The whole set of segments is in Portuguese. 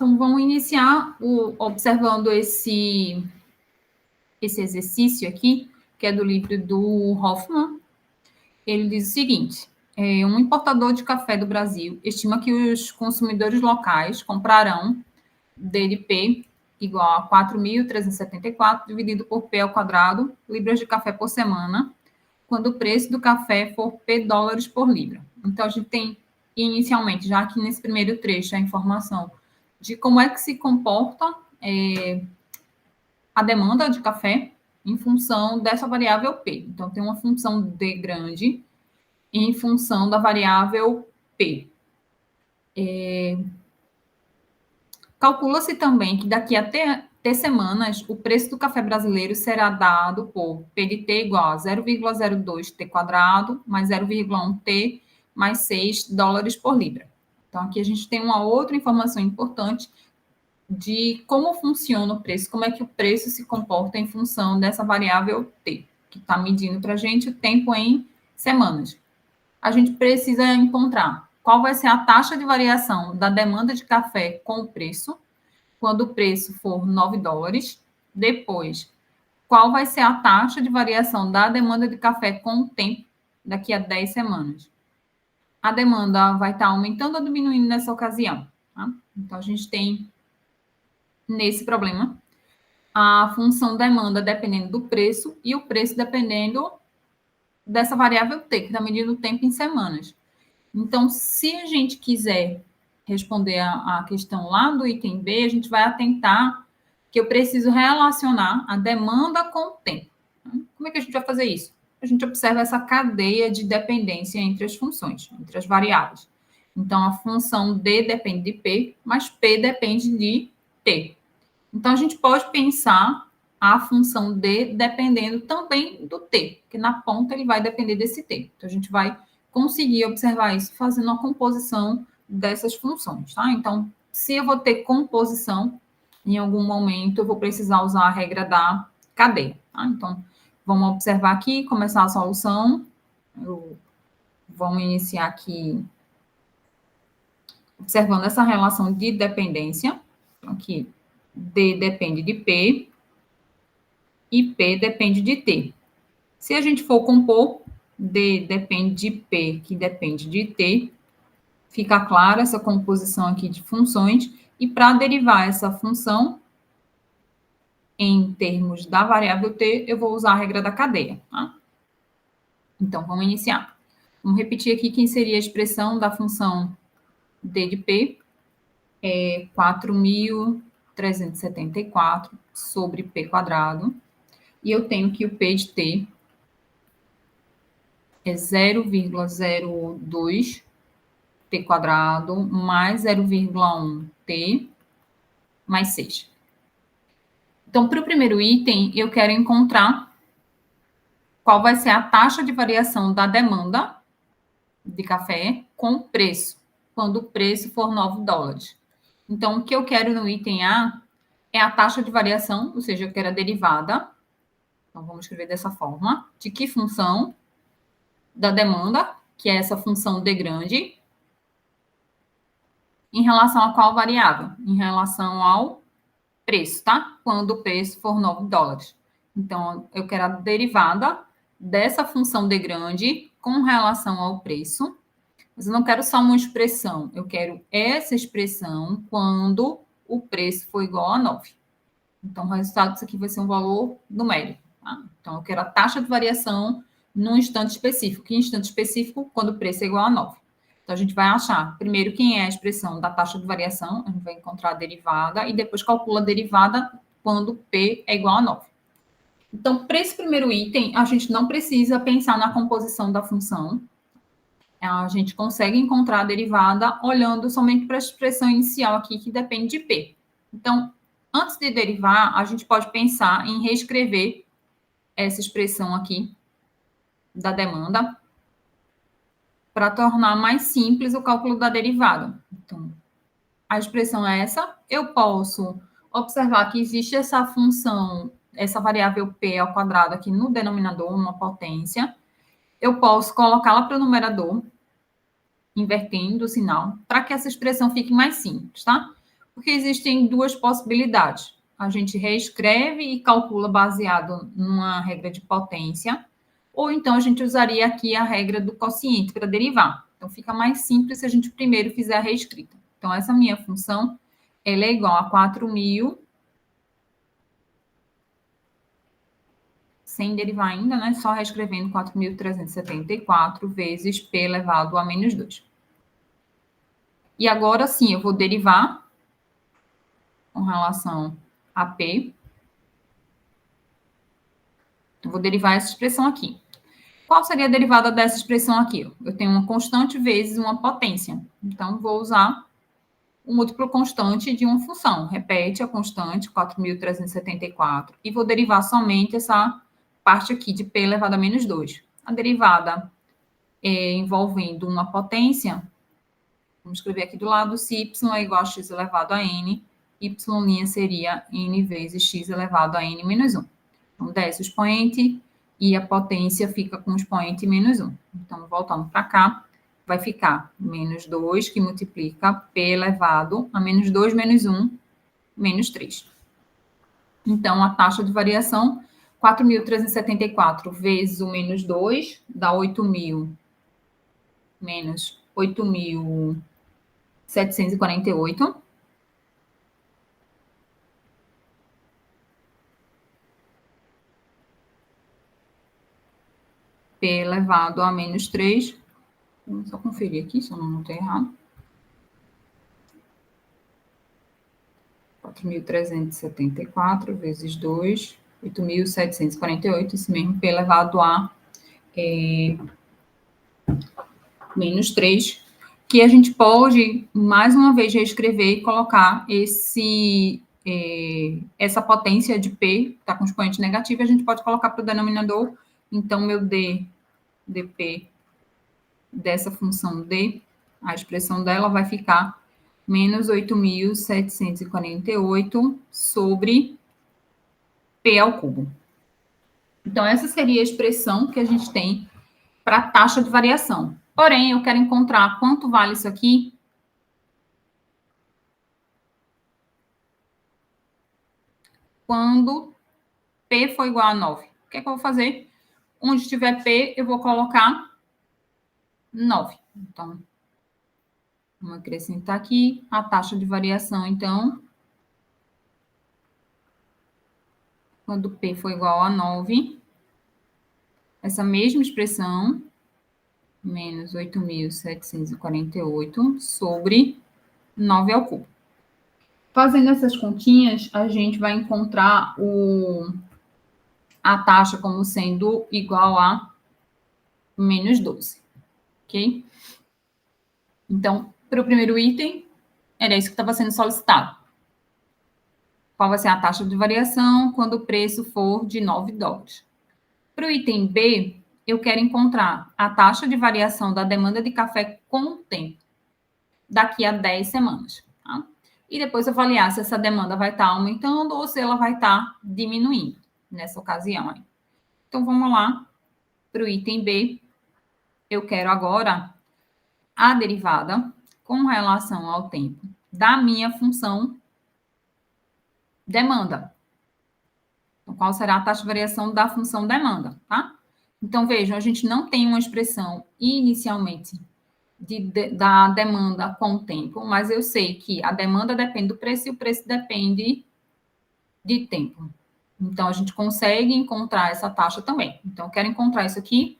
Então, vamos iniciar observando esse exercício aqui, que é do livro do Hoffman. Ele diz o seguinte: um importador de café do Brasil estima que os consumidores locais comprarão D de P igual a 4.374 dividido por P ao quadrado, libras de café por semana, quando o preço do café for P dólares por libra. Então, a gente tem, inicialmente, já aqui nesse primeiro trecho, a informação de como é que se comporta a demanda de café em função dessa variável P. Então, tem uma função D grande em função da variável P. Calcula-se também que daqui a T semanas, o preço do café brasileiro será dado por P de T igual a 0,02 T quadrado mais 0,1 T mais 6 dólares por libra. Então, aqui a gente tem uma outra informação importante de como funciona o preço, como é que o preço se comporta em função dessa variável T, que está medindo para a gente o tempo em semanas. A gente precisa encontrar qual vai ser a taxa de variação da demanda de café com o preço, quando o preço for 9 dólares. Depois, qual vai ser a taxa de variação da demanda de café com o tempo daqui a 10 semanas. A demanda vai estar aumentando ou diminuindo nessa ocasião. Tá? Então, a gente tem, nesse problema, a função demanda dependendo do preço e o preço dependendo dessa variável T, que está medindo o tempo em semanas. Então, se a gente quiser responder a questão lá do item B, a gente vai atentar que eu preciso relacionar a demanda com o tempo. Como é que a gente vai fazer isso? A gente observa essa cadeia de dependência entre as funções, entre as variáveis. Então, a função D depende de P, mas P depende de T. Então, a gente pode pensar a função D dependendo também do T, que na ponta ele vai depender desse T. Então, a gente vai conseguir observar isso fazendo a composição dessas funções, tá? Então, se eu vou ter composição, em algum momento eu vou precisar usar a regra da cadeia, tá? Então, vamos observar aqui, começar a solução. Vamos iniciar aqui observando essa relação de dependência. Então, aqui, D depende de P e P depende de T. Se a gente for compor, D depende de P, que depende de T, fica clara essa composição aqui de funções, e para derivar essa função em termos da variável T, eu vou usar a regra da cadeia. Tá? Então, vamos iniciar. Vamos repetir aqui quem seria a expressão da função D de P, é 4.374 sobre P quadrado, e eu tenho que o P de T é 0,02 T quadrado mais 0,1 T mais 6. Então, para o primeiro item, eu quero encontrar qual vai ser a taxa de variação da demanda de café com o preço, quando o preço for 9 dólares. Então, o que eu quero no item A é a taxa de variação, ou seja, eu quero a derivada. Então, vamos escrever dessa forma. De que função? Da demanda, que é essa função D grande, em relação a qual variável? Em relação ao preço, tá? Quando o preço for 9 dólares. Então, eu quero a derivada dessa função D grande com relação ao preço. Mas eu não quero só uma expressão, eu quero essa expressão quando o preço for igual a 9. Então, o resultado disso aqui vai ser um valor numérico. Tá? Então, eu quero a taxa de variação num instante específico. Que instante específico? Quando o preço é igual a 9. Então, a gente vai achar, primeiro, quem é a expressão da taxa de variação, a gente vai encontrar a derivada, e depois calcula a derivada quando P é igual a 9. Então, para esse primeiro item, a gente não precisa pensar na composição da função. A gente consegue encontrar a derivada olhando somente para a expressão inicial aqui, que depende de P. Então, antes de derivar, a gente pode pensar em reescrever essa expressão aqui da demanda para tornar mais simples o cálculo da derivada. Então, a expressão é essa. Eu posso observar que existe essa função, essa variável P ao quadrado aqui no denominador, uma potência. Eu posso colocá-la para o numerador, invertendo o sinal, para que essa expressão fique mais simples, tá? Porque existem duas possibilidades. A gente reescreve e calcula baseado numa regra de potência, ou então a gente usaria aqui a regra do quociente para derivar. Então, fica mais simples se a gente primeiro fizer a reescrita. Então, essa minha função, ela é igual a 4.000, sem derivar ainda, né? Só reescrevendo 4.374 vezes P elevado a menos 2. E agora sim, eu vou derivar com relação a P. Eu vou derivar essa expressão aqui. Qual seria a derivada dessa expressão aqui? Eu tenho uma constante vezes uma potência. Então, vou usar o múltiplo constante de uma função. Repete a constante, 4.374, e vou derivar somente essa parte aqui de P elevado a menos 2. A derivada envolvendo uma potência, vamos escrever aqui do lado, se y é igual a x elevado a n, y' seria n vezes x elevado a n menos 1. Então, desce o expoente e a potência fica com o expoente menos 1. Então, voltando para cá, vai ficar menos 2, que multiplica P elevado a menos 2 menos 1, menos 3. Então, a taxa de variação, 4.374 vezes o menos 2, dá 8.000 menos 8.748. P elevado a menos 3. Vamos só conferir aqui, se eu não notei errado. 4.374 vezes 2, 8.748, esse mesmo P elevado a menos 3, que a gente pode, mais uma vez, reescrever e colocar essa potência de P, está com expoente negativo, a gente pode colocar para o denominador. Então, meu dp dessa função d, a expressão dela vai ficar menos 8.748 sobre P ao cubo. Então, essa seria a expressão que a gente tem para a taxa de variação. Porém, eu quero encontrar quanto vale isso aqui quando P for igual a 9. O que é que eu vou fazer? Onde tiver P, eu vou colocar 9. Então, vamos acrescentar aqui a taxa de variação, então, quando P for igual a 9, essa mesma expressão, menos 8.748 sobre 9 ao cubo. Fazendo essas continhas, a gente vai encontrar a taxa como sendo igual a menos 12, ok? Então, para o primeiro item, era isso que estava sendo solicitado. Qual vai ser a taxa de variação quando o preço for de 9 dólares? Para o item B, eu quero encontrar a taxa de variação da demanda de café com o tempo, daqui a 10 semanas. Tá? E depois avaliar se essa demanda vai estar aumentando ou se ela vai estar diminuindo nessa ocasião. Aí. Então, vamos lá para o item B. Eu quero agora a derivada com relação ao tempo da minha função demanda. Então, qual será a taxa de variação da função demanda, tá? Então, vejam, a gente não tem uma expressão inicialmente da demanda com o tempo, mas eu sei que a demanda depende do preço e o preço depende de tempo. Então, a gente consegue encontrar essa taxa também. Então, eu quero encontrar isso aqui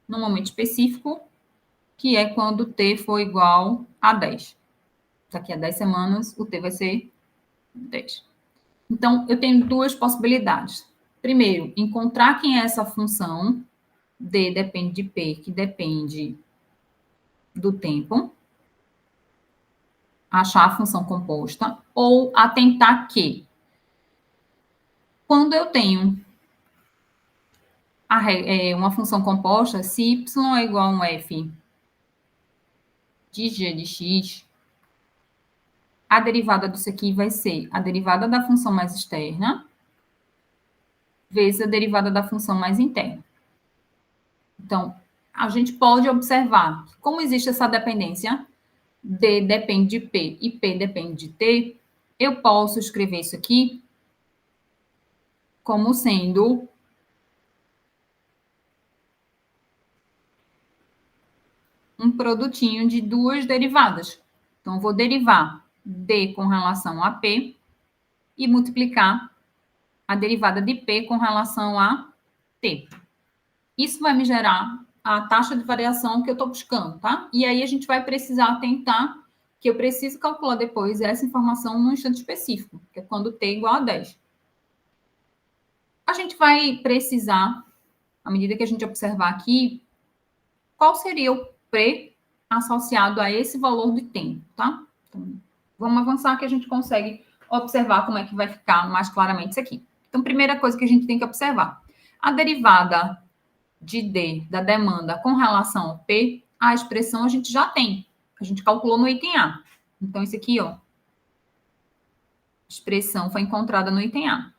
num momento específico, que é quando T for igual a 10. Daqui a 10 semanas, o T vai ser 10. Então, eu tenho duas possibilidades. Primeiro, encontrar quem é essa função, D depende de P, que depende do tempo, achar a função composta, ou atentar que, quando eu tenho uma função composta, se y é igual a um f de g de x, a derivada disso aqui vai ser a derivada da função mais externa vezes a derivada da função mais interna. Então, a gente pode observar como existe essa dependência D depende de P e P depende de T, eu posso escrever isso aqui como sendo um produtinho de duas derivadas. Então, eu vou derivar D com relação a P e multiplicar a derivada de P com relação a T. Isso vai me gerar a taxa de variação que eu estou buscando, tá? E aí a gente vai precisar tentar, que eu preciso calcular depois essa informação num instante específico, que é quando T igual a 10. A gente vai precisar, à medida que a gente observar aqui, qual seria o P associado a esse valor de tempo, tá? Então, vamos avançar que a gente consegue observar como é que vai ficar mais claramente isso aqui. Então, primeira coisa que a gente tem que observar, a derivada de D da demanda com relação ao P, a expressão a gente já tem. A gente calculou no item A. Então, isso aqui, ó, expressão foi encontrada no item A.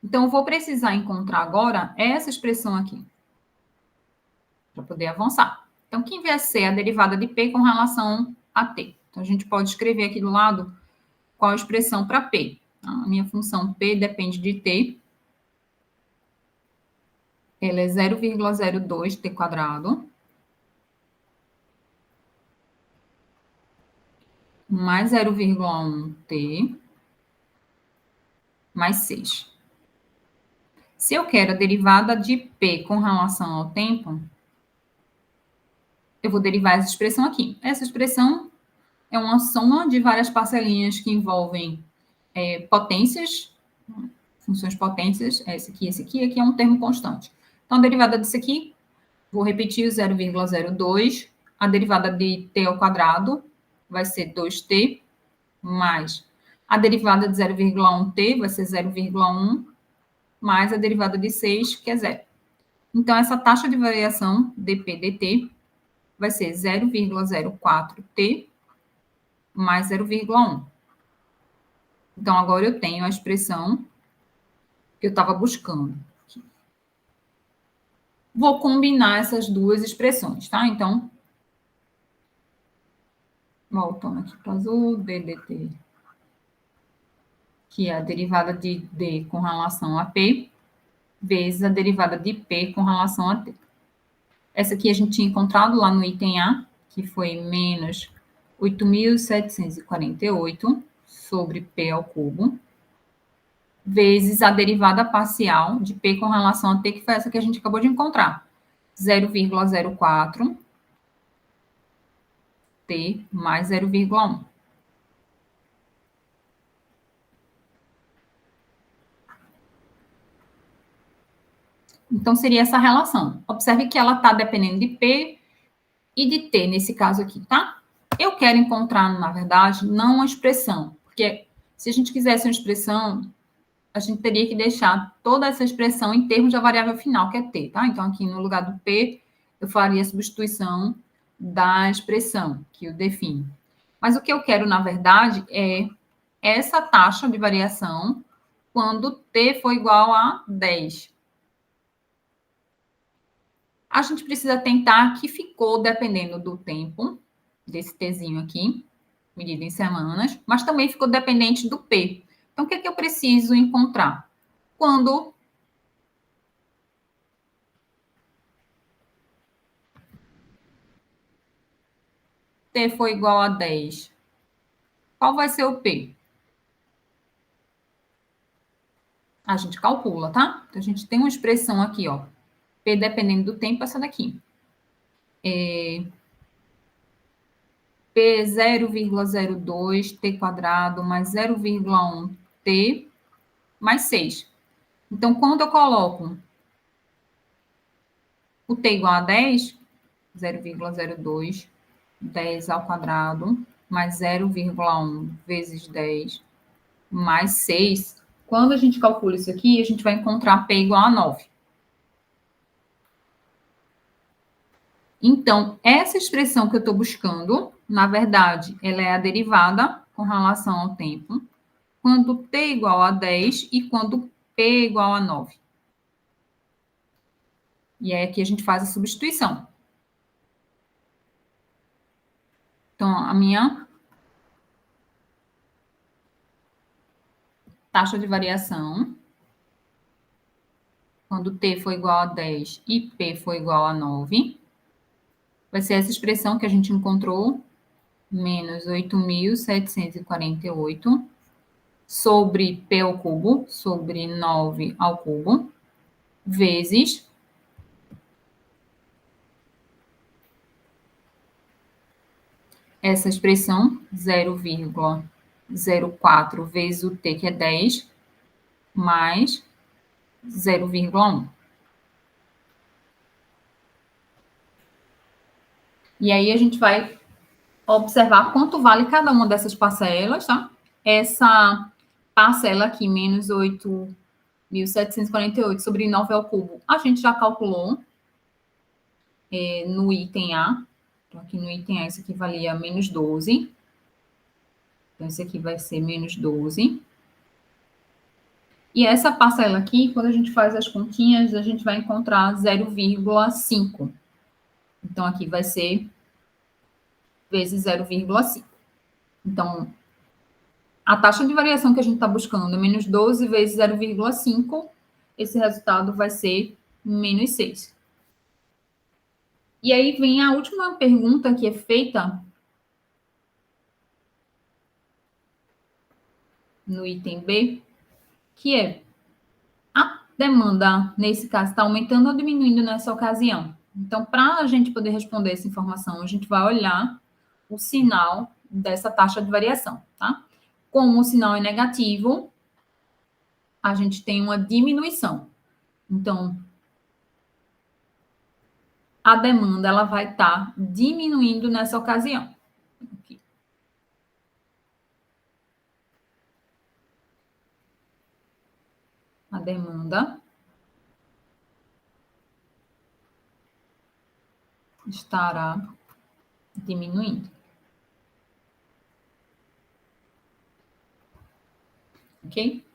Então, eu vou precisar encontrar agora essa expressão aqui, para poder avançar. Então, quem vai ser a derivada de P com relação a T? Então, a gente pode escrever aqui do lado qual a expressão para P. A minha função P depende de T. Ela é 0,02 T quadrado mais 0,1 T mais 6. Se eu quero a derivada de P com relação ao tempo, eu vou derivar essa expressão aqui. Essa expressão é uma soma de várias parcelinhas que envolvem potências, funções potências, esse aqui é um termo constante. Então, a derivada disso aqui, vou repetir o 0,02, a derivada de t ao quadrado vai ser 2t, mais a derivada de 0,1t vai ser 0,1, mais a derivada de 6, que é 0. Então, essa taxa de variação dp dt vai ser 0,04t mais 0,1. Então, agora eu tenho a expressão que eu estava buscando. Vou combinar essas duas expressões, tá? Então, voltando aqui para o azul, ddt, que é a derivada de d com relação a p, vezes a derivada de p com relação a t. Essa aqui a gente tinha encontrado lá no item A, que foi menos 8.748 sobre p ao cubo, vezes a derivada parcial de p com relação a t, que foi essa que a gente acabou de encontrar, 0,04 t mais 0,1. Então, seria essa relação. Observe que ela está dependendo de P e de T, nesse caso aqui, tá? Eu quero encontrar, na verdade, não uma expressão, porque se a gente quisesse uma expressão, a gente teria que deixar toda essa expressão em termos da variável final, que é T, tá? Então, aqui no lugar do P, eu faria a substituição da expressão que o define. Mas o que eu quero, na verdade, é essa taxa de variação quando T for igual a 10. A gente precisa tentar que ficou dependendo do tempo, desse Tzinho aqui, medido em semanas, mas também ficou dependente do P. Então, o que é que eu preciso encontrar? Quando T for igual a 10, qual vai ser o P? A gente calcula, tá? Então, a gente tem uma expressão aqui, ó. P dependendo do tempo, essa daqui. P 0,02 T quadrado mais 0,1 T mais 6. Então, quando eu coloco o T igual a 10, 0,02, 10 ao quadrado, mais 0,1 vezes 10, mais 6. Quando a gente calcula isso aqui, a gente vai encontrar P igual a 9. Então, essa expressão que eu estou buscando, na verdade, ela é a derivada com relação ao tempo, quando T igual a 10 e quando P igual a 9. E aí aqui a gente faz a substituição. Então, a minha taxa de variação, quando T for igual a 10 e P for igual a 9, vai ser essa expressão que a gente encontrou, menos 8.748 sobre P ao cubo, sobre 9 ao cubo, vezes essa expressão, 0,04 vezes o T, que é 10, mais 0,1. E aí a gente vai observar quanto vale cada uma dessas parcelas, tá? Essa parcela aqui, menos 8.748 sobre 9 ao cubo, a gente já calculou no item A. Então, aqui no item A, isso aqui valia menos 12. Então, esse aqui vai ser menos 12. E essa parcela aqui, quando a gente faz as continhas, a gente vai encontrar 0,5. Então, aqui vai ser vezes 0,5. Então, a taxa de variação que a gente está buscando é menos 12 vezes 0,5. Esse resultado vai ser menos 6. E aí vem a última pergunta que é feita no item B, que é: a demanda, nesse caso, está aumentando ou diminuindo nessa ocasião? Então, para a gente poder responder essa informação, a gente vai olhar o sinal dessa taxa de variação, tá? Como o sinal é negativo, a gente tem uma diminuição. Então, a demanda ela vai estar diminuindo nessa ocasião. Aqui. A demanda estará diminuindo. Ok?